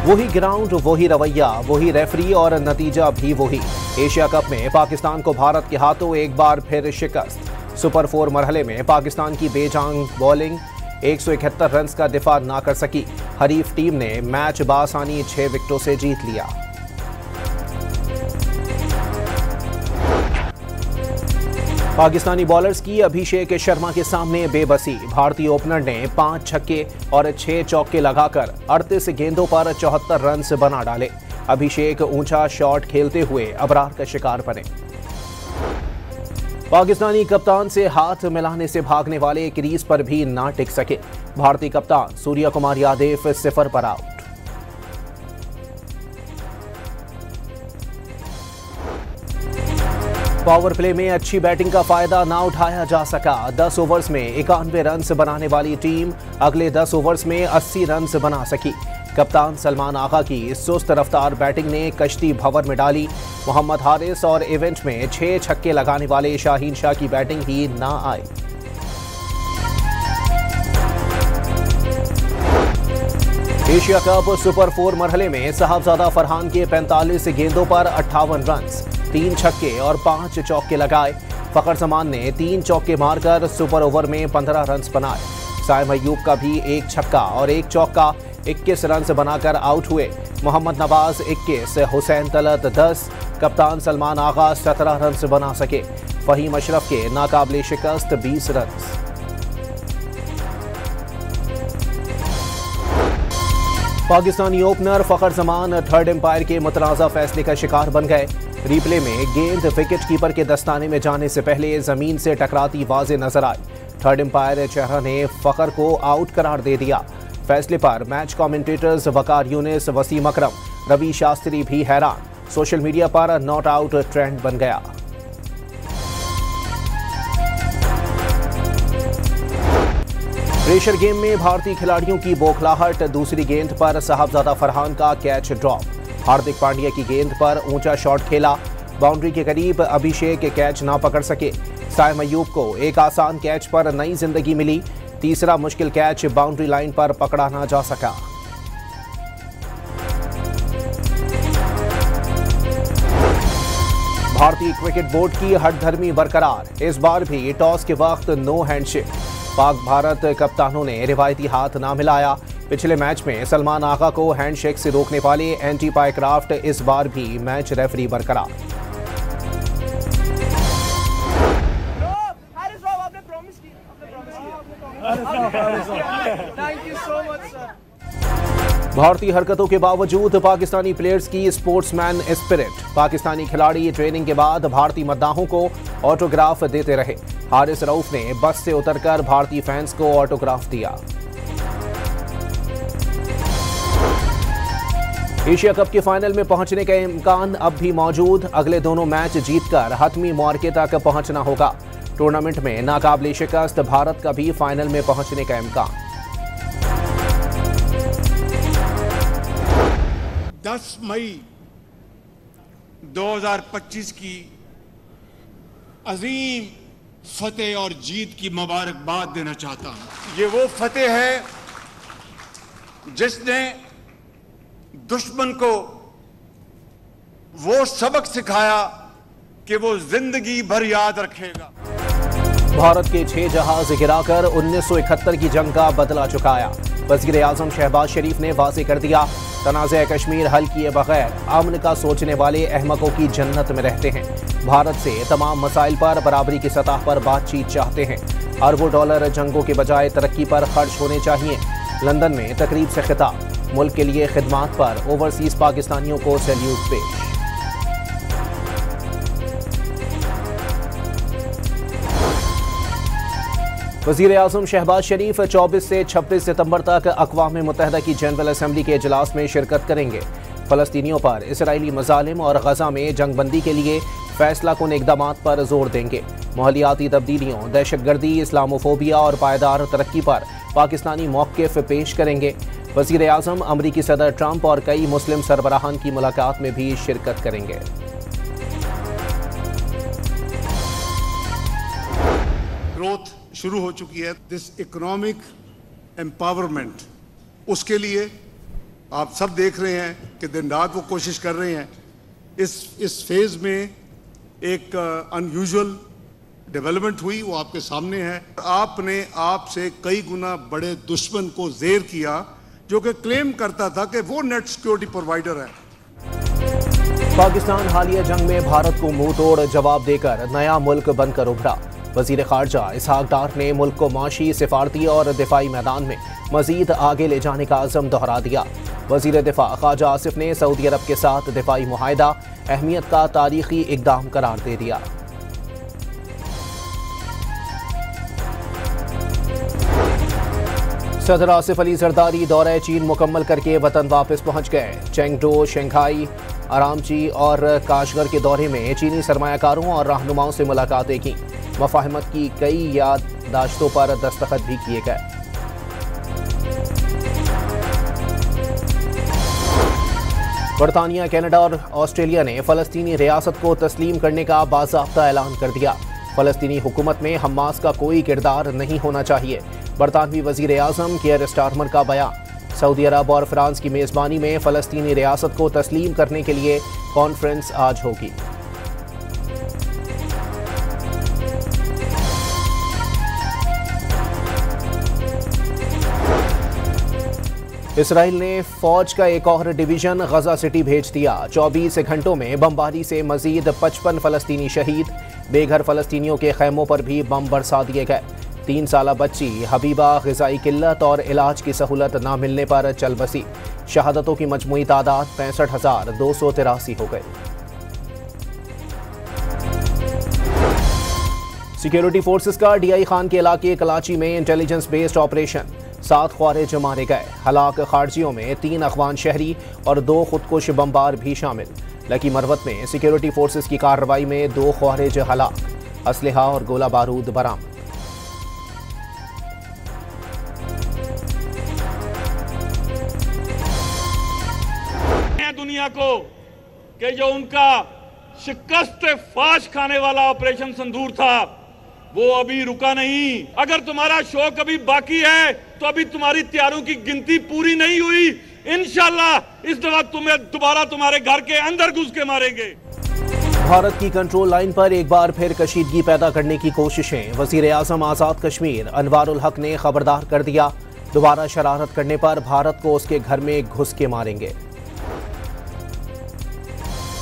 वही ग्राउंड, वही रवैया, वही रेफरी और नतीजा भी वही। एशिया कप में पाकिस्तान को भारत के हाथों एक बार फिर शिकस्त। सुपर 4 मरहले में पाकिस्तान की बेजांग बॉलिंग 171 रन का दिफा ना कर सकी। हरीफ टीम ने मैच बासानी 6 विकेटों से जीत लिया। पाकिस्तानी बॉलर्स की अभिषेक शर्मा के सामने बेबसी। भारतीय ओपनर ने 5 छक्के और 6 चौके लगाकर 38 गेंदों पर 74 रन बना डाले। अभिषेक ऊंचा शॉट खेलते हुए अबरार का शिकार बने। पाकिस्तानी कप्तान से हाथ मिलाने से भागने वाले क्रीज पर भी ना टिक सके। भारतीय कप्तान सूर्य कुमार यादव 0 पर आउट। पावर प्ले में अच्छी बैटिंग का फायदा ना उठाया जा सका। 10 ओवर्स में 91 रन बनाने वाली टीम अगले 10 ओवर्स में 80 रन बना सकी। कप्तान सलमान आगा की सुस्त रफ्तार बैटिंग ने कश्ती भंवर में डाली। मोहम्मद हारिस और इवेंट में 6 छक्के लगाने वाले शाहीन शाह की बैटिंग ही ना आई। एशिया कप सुपर 4 मरहले में साहबजादा फरहान के 45 गेंदों पर 58 रन, 3 छक्के और 5 चौके लगाए। फखर जमान ने 3 चौके मारकर सुपर ओवर में 15 रन बनाए। साइम अयूब का भी 1 छक्का और 1 चौका 21 रन बनाकर आउट हुए। मोहम्मद नवाज 21, हुसैन तलत 10, कप्तान सलमान आगा 17 रन बना सके। फहीम अशरफ के नाकाबिले शिकस्त 20 रन। पाकिस्तानी ओपनर फखर जमान थर्ड एम्पायर के मुतनाज़ा फैसले का शिकार बन गए। रिप्ले में गेंद विकेट कीपर के दस्ताने में जाने से पहले जमीन से टकराती वाज़े नजर आई। थर्ड एम्पायर चेहरा ने फखर को आउट करार दे दिया। फैसले पर मैच कमेंटेटर्स वकार यूनिस, वसीम अकरम, रवि शास्त्री भी हैरान। सोशल मीडिया पर नॉट आउट ट्रेंड बन गया। प्रेशर गेम में भारतीय खिलाड़ियों की बौखलाहट। दूसरी गेंद पर साहबजादा फरहान का कैच ड्रॉप। हार्दिक पांड्या की गेंद पर ऊंचा शॉट खेला, बाउंड्री के करीब। अभिषेक कैच ना पकड़ सके। साइम अयूब को एक आसान कैच पर नई जिंदगी मिली। तीसरा मुश्किल कैच बाउंड्री लाइन पर पकड़ा ना जा सका। भारतीय क्रिकेट बोर्ड की हठधर्मी बरकरार। इस बार भी टॉस के वक्त नो हैंडशेक। पाक भारत कप्तानों ने रिवायती हाथ ना मिलाया। पिछले मैच में सलमान आगा को हैंडशेक से रोकने वाले एंटी पायक्राफ्ट इस बार भी मैच रेफरी बरकरार। भारतीय हरकतों के बावजूद पाकिस्तानी प्लेयर्स की स्पोर्ट्समैन स्पिरिट। पाकिस्तानी खिलाड़ी ट्रेनिंग के बाद भारतीय मद्दाहों को ऑटोग्राफ देते रहे। हारिस रऊफ ने बस से उतरकर भारतीय फैंस को ऑटोग्राफ दिया। एशिया कप के फाइनल में पहुंचने का इम्कान अब भी मौजूद। अगले दोनों मैच जीतकर हतमी मुआरके तक पहुंचना होगा। टूर्नामेंट में नाकाबिले शिकस्त भारत का भी फाइनल में पहुंचने का इम्कान। 10 मई 2025 की अजीम फतेह और जीत की मुबारकबाद देना चाहता हूं। ये वो फतेह है जिसने दुश्मन को वो सबक सिखाया कि वो जिंदगी भर याद रखेगा। भारत के 6 जहाज गिराकर 1971 की जंग का बदला चुकाया। वज़ीर आज़म शहबाज शरीफ ने वाज़ेह कर दिया, तनाज़े कश्मीर हल किए बगैर अमन का सोचने वाले अहमकों की जन्नत में रहते हैं। भारत से तमाम मसाइल पर बराबरी की सतह पर बातचीत चाहते हैं। अरबों डॉलर जंगों के बजाय तरक्की पर खर्च होने चाहिए। लंदन में तकरीब से खिताब। मुल्क के लिए खिदमात पर ओवरसीज पाकिस्तानियों को सैल्यूट पेश। वज़ीर आज़म शहबाज शरीफ 24 से 26 सितंबर तक अक़वाम मुत्तहिदा की जनरल असम्बली के इजलास में शिरकत करेंगे। फ़लस्तीनियों पर इसराइली मज़ालिम और गज़ा में जंगबंदी के लिए फैसला कुन इक़दामात पर जोर देंगे। माहौलियाती तब्दीलियों, दहशतगर्दी, इस्लामोफोबिया और पायदार तरक्की पर पाकिस्तानी मौक़िफ़ पेश करेंगे। वज़ीर आज़म अमरीकी सदर ट्रंप और कई मुस्लिम सरबराहान की मुलाकात में भी शिरकत करेंगे। ग्रोथ शुरू हो चुकी है। दिस इकोनॉमिक एम्पावरमेंट, उसके लिए आप सब देख रहे हैं कि दिन रात वो कोशिश कर रहे हैं। इस फेज में एक अनयूजुअल डेवलपमेंट हुई, वो आपके सामने है। आपने आपसे कई गुना बड़े दुश्मन को जेर किया जो कि क्लेम करता था कि वो नेट सिक्योरिटी प्रोवाइडर है। पाकिस्तान हालिया जंग में भारत को मुंह तोड़ जवाब देकर नया मुल्क बनकर उभरा। वजीर खारजा इसहाक डार ने मुल्क को माशी, सिफारती और दिफाई मैदान में मजीद आगे ले जाने का अज़म दोहरा दिया। वजीर दिफा ख्वाजा आसिफ ने सऊदी अरब के साथ दिफाई मुआहिदा अहमियत का तारीखी इकदाम करार दे दिया। सदर आसिफ अली जरदारी दौरे चीन मुकम्मल करके वतन वापस पहुंच गए। चेंगडू, शंघाई, आरामची और काशगर के दौरे में चीनी सरमायाकारों और रहनुमाओं से मुलाकातें की। मफाहमत की कई याददाश्तों पर दस्तखत भी किए गए। बरतानिया, कनाडा और ऑस्ट्रेलिया ने फ़लस्तीनी रियासत को तस्लीम करने का बाज़ाब्ता ऐलान कर दिया। फ़लस्तीनी हुकूमत में हमास का कोई किरदार नहीं होना चाहिए। बरतानवी वज़ीर आज़म कियर स्टारमर का बयान। सऊदी अरब और फ्रांस की मेज़बानी में फ़लस्तीनी रियासत को तस्लीम करने के लिए कॉन्फ्रेंस आज होगी। इसराइल ने फौज का एक और डिवीजन गजा सिटी भेज दिया। 24 घंटों में बमबारी से मजीद 55 फ़लस्तीनी शहीद। बेघर फ़लस्तीनियों के खैमों पर भी बम बरसा दिए गए। 3 साला बच्ची हबीबा ग़िज़ाई किल्लत और इलाज की सहूलत न मिलने पर चल बसी। शहादतों की मजमूई तादाद 65,283 हो गई। सिक्योरिटी फोर्सेस का डीआई खान के इलाके कराची में इंटेलिजेंस बेस्ड ऑपरेशन। 7 ख्वारिज मारे गए। हलाक खारजियों में 3 अफगान शहरी और 2 खुदकुश बमबार भी शामिल। लकी मरवत में सिक्योरिटी फोर्सेस की कार्रवाई में 2 ख्वारिज हलाक। असलहा और गोला बारूद बरामद। दुनिया को कि जो उनका शिकस्त फाश खाने वाला ऑपरेशन संदूर था वो अभी रुका नहीं। अगर तुम्हारा शौक अभी बाकी है तो अभी तुम्हारी तैयारों की गिनती पूरी नहीं हुई। इंशाअल्लाह इस दफा तुम्हें दोबारा तुम्हारे घर के अंदर घुस के मारेंगे। भारत की कंट्रोल लाइन पर एक बार फिर कशीदगी पैदा करने की कोशिशें। वजीर आजम आजाद कश्मीर अनवारुल हक ने खबरदार कर दिया, दोबारा शरारत करने पर भारत को उसके घर में घुस के मारेंगे।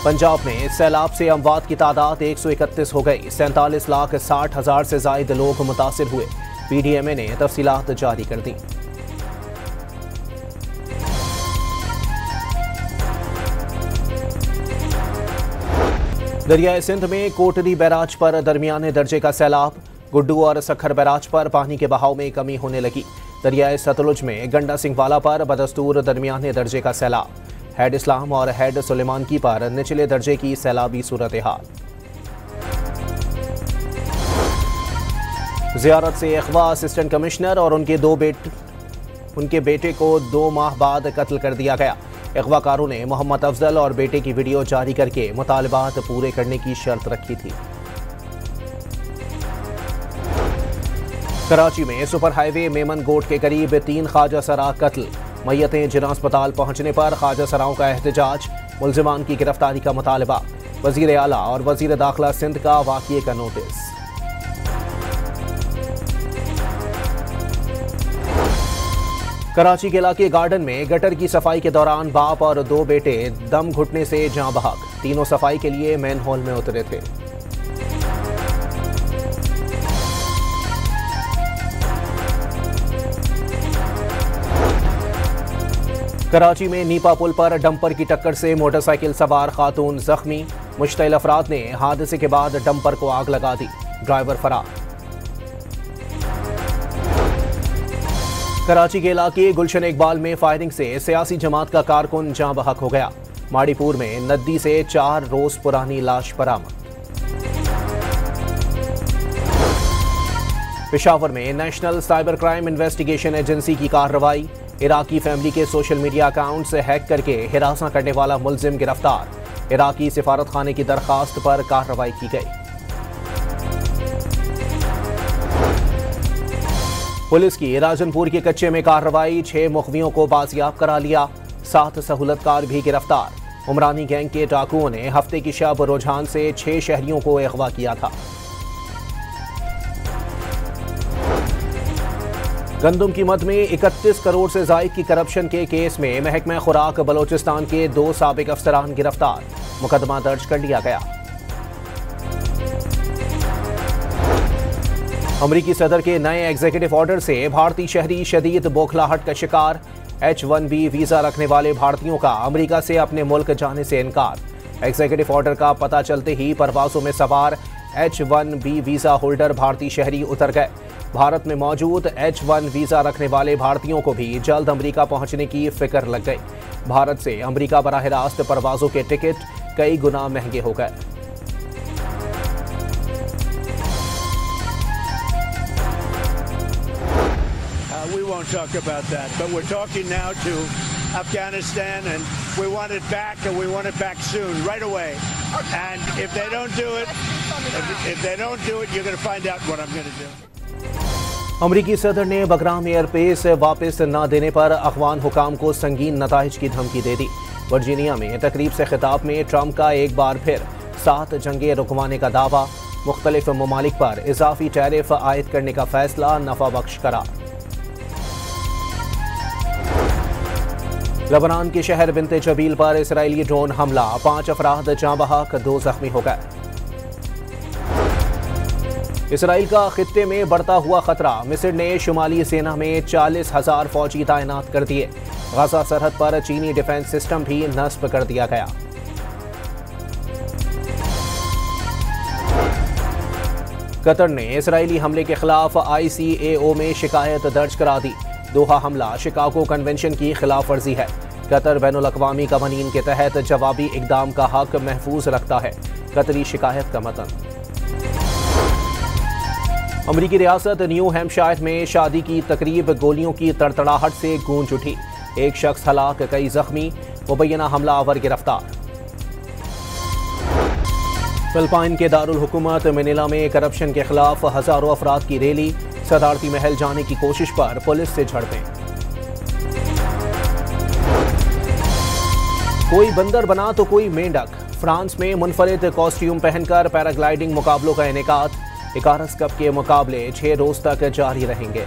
पंजाब में सैलाब से अमवात की तादाद 131 हो गई। 47,60,000 से जायद लोग मुतासिर हुए। पीडीएमए ने तफसीलात जारी कर दी। दरियाए सिंध में कोटरी बैराज पर दरमियाने दर्जे का सैलाब। गुड्डू और सखर बैराज पर पानी के बहाव में कमी होने लगी। दरियाए सतलुज में गंडा सिंहवाला पर बदस्तूर दरमियाने दर्जे का सैलाब। हेड इस्लाम और हेड सुलेमान की पर निचले दर्जे की सैलाबी सूरत हाल। ज़ियारत से अगवा असिस्टेंट कमिश्नर और उनके बेटे को 2 माह बाद कत्ल कर दिया गया। अगवाकारों ने मोहम्मद अफजल और बेटे की वीडियो जारी करके मुतालबात पूरे करने की शर्त रखी थी। कराची में सुपर हाईवे मेमन गोट के करीब 3 ख्वाजा सरा कत्ल। मैयतें जिला अस्पताल पहुंचने पर ख्वाजा सराओं का एहतजाज। मुल्जिमान की गिरफ्तारी का मुतालबा। वजीर आला और वजीर दाखिला सिंध का वाक़ये का नोटिस। कराची के इलाके गार्डन में गटर की सफाई के दौरान बाप और 2 बेटे दम घुटने से जाँ बहक। तीनों सफाई के लिए मेन हॉल में उतरे थे। कराची में नीपा पुल पर डंपर की टक्कर से मोटरसाइकिल सवार खातून जख्मी। मुश्तइल अफराद ने हादसे के बाद डंपर को आग लगा दी। ड्राइवर फरार। कराची के इलाके गुलशन इकबाल में फायरिंग से सियासी जमात का कारकुन जाँ बहक हो गया। माड़ीपुर में नद्दी से 4 रोज पुरानी लाश बरामद। पेशावर में national cyber crime investigation agency की कार्रवाई। इराकी फैमिली के सोशल मीडिया अकाउंट से हैक करके हिरासा करने वाला मुल्जिम गिरफ्तार। इराकी सिफारत खाने की दरखास्त पर कार्रवाई की गई। पुलिस की राजनपुर के कच्चे में कार्रवाई। 6 मुखबियों को बाजियाब करा लिया। 7 सहूलतकार भी गिरफ्तार। उमरानी गैंग के डाकुओं ने हफ्ते की शब रुझान से 6 शहरियों को अगवा किया था। गंदम की मद में 31 करोड़ से जायद की करप्शन के केस में महकमा खुराक बलोचिस्तान के 2 साबिक अफसरान गिरफ्तार। मुकदमा दर्ज कर लिया गया। अमरीकी सदर के नए एग्जीक्यूटिव ऑर्डर से भारतीय शहरी शदीद बौखलाहट का शिकार। H-1B वीजा रखने वाले भारतीयों का अमेरिका से अपने मुल्क जाने से इनकार। एग्जीक्यूटिव ऑर्डर का पता चलते ही परवाजों में सवार H-1B वीजा होल्डर भारतीय शहरी उतर गए। भारत में मौजूद H-1 वीजा रखने वाले भारतीयों को भी जल्द अमेरिका पहुंचने की फिक्र लग गई। भारत से अमेरिका बराह रास्त परवाजों के टिकट कई गुना महंगे हो गए। We won't talk about that, but we're talking now to Afghanistan, and we want it back, and we want it back soon, right away. And if they don't do it, you're going to find out what I'm going to do. अमरीकी सदर ने Bagram airbase वापस न देने पर अफगान हुकाम को संगीन नताइज की धमकी दे दी। वर्जीनिया में तकरीब से खिताब में ट्रंप का एक बार फिर 7 जंगें रुकवाने का दावा। मुख्तलिफ ममालिक पर इजाफी टैरिफ आयद करने का फैसला नफा बख्श करार। लबनान के शहर बिन्ते जबील पर इसराइली ड्रोन हमला, 5 अफराद जाँ बहक, 2 जख्मी हो गए। इसराइल का खित्ते में बढ़ता हुआ खतरा। मिस्र ने शुमाली सेना में 40,000 फौजी तैनात कर दिए। गजा सरहद पर चीनी डिफेंस सिस्टम भी नस्ब कर दिया गया। कतर ने इसराइली हमले के खिलाफ ICAO में शिकायत दर्ज करा दी। दोहा हमला शिकागो कन्वेंशन की खिलाफ वर्जी है। कतर बैनुल अक़वामी कवानीन के तहत जवाबी इक़दाम का हक महफूज रखता है। कतरी शिकायत का मतन। अमरीकी रियासत न्यू हैम्पशायर में शादी की तकरीब गोलियों की तड़तड़ाहट से गूंज उठी। 1 शख्स हलाक, कई जख्मी। मुबैना हमलावर गिरफ्तार। फिलिपाइन के दारुल हुकूमत मनीला में करप्शन के खिलाफ हजारों अफराद की रैली। सदारती महल जाने की कोशिश पर पुलिस से झड़पें। कोई बंदर बना तो कोई मेंढक। फ्रांस में मुनफरिद कॉस्ट्यूम पहनकर पैराग्लाइडिंग मुकाबलों का इनेकाद। इकारस कप के मुकाबले 6 रोज तक जारी रहेंगे।